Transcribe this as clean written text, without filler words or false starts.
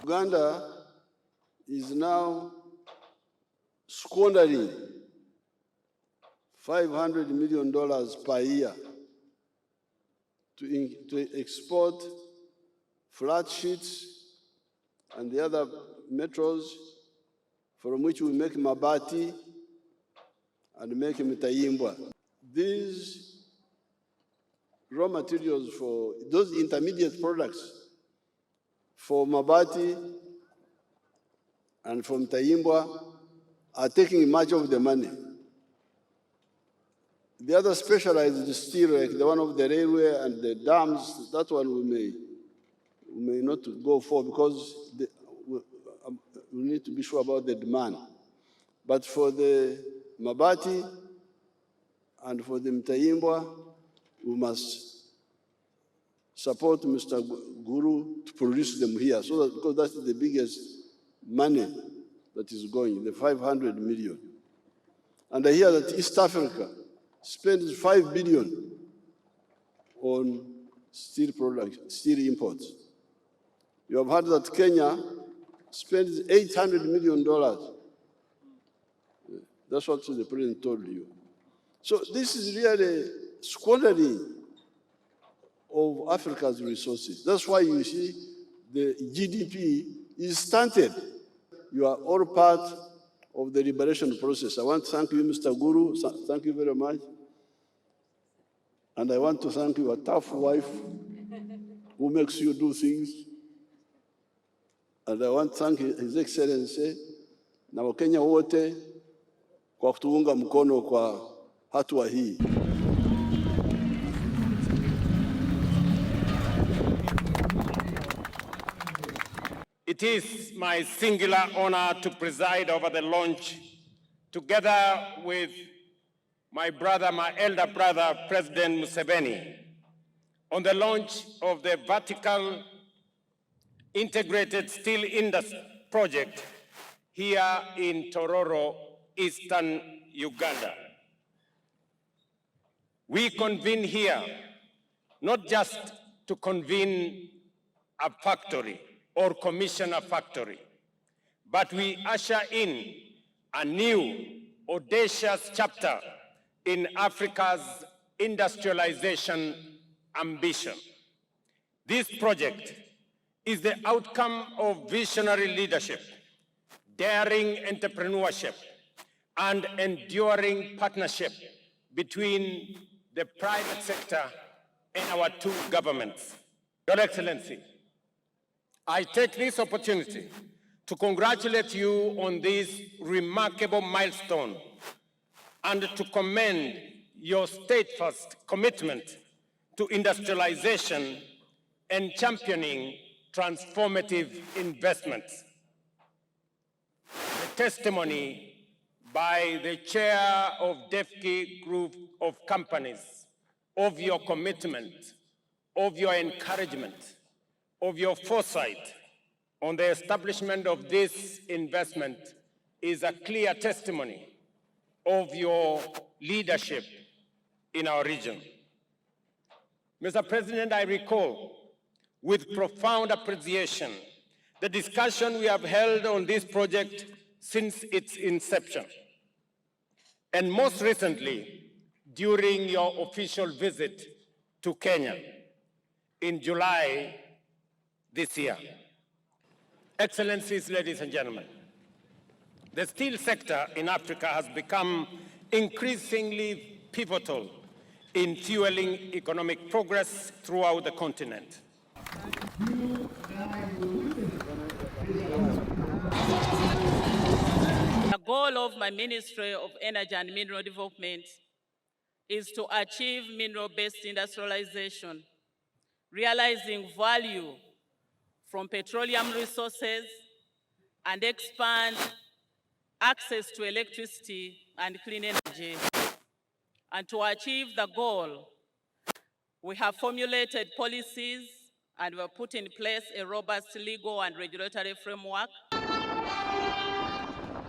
Uganda is now squandering $500 million per year to export flat sheets and the other metals from which we make mabati and make mtayimbwa. These raw materials for those intermediate products for mabati and from mtayimbwa are taking much of the money. The other specialized steel, like the one of the railway and the dams, that one we may not go for because we need to be sure about the demand. But for the mabati and for the mtayimbwa, we must support Mr. Guru to produce them here, so that, because that's the biggest money that is going, the 500 million. And I hear that East Africa spends 5 billion on steel products, steel imports. You have heard that Kenya spends $800 million. That's what the president told you. So this is really squandering of Africa's resources. That's why you see the GDP is stunted. You are all part of the liberation process. I want to thank you, Mr. Guru. Thank you very much. And I want to thank your tough wife who makes you do things. And I want to thank His Excellency na Wakenya wote kwa kutuunga mkono kwa hatua hii. It is my singular honor to preside over the launch, together with my brother, my elder brother, President Museveni, on the launch of the vertical integrated steel industry project here in Tororo, eastern Uganda. We convene here not just to convene a factory or commission a factory, but we usher in a new, audacious chapter in Africa's industrialization ambition. This project is the outcome of visionary leadership, daring entrepreneurship, and enduring partnership between the private sector and our two governments. Your Excellency, I take this opportunity to congratulate you on this remarkable milestone and to commend your steadfast commitment to industrialization and championing transformative investments. The testimony by the chair of Devki Group of companies of your commitment, of your encouragement, of your foresight on the establishment of this investment is a clear testimony of your leadership in our region. Mr. President, I recall with profound appreciation the discussion we have held on this project since its inception, and most recently during your official visit to Kenya in July this year. Excellencies, ladies and gentlemen, the steel sector in Africa has become increasingly pivotal in fueling economic progress throughout the continent. The goal of my Ministry of Energy and Mineral Development is to achieve mineral-based industrialization, realizing value from petroleum resources and expand access to electricity and clean energy. And to achieve the goal, we have formulated policies and we have put in place a robust legal and regulatory framework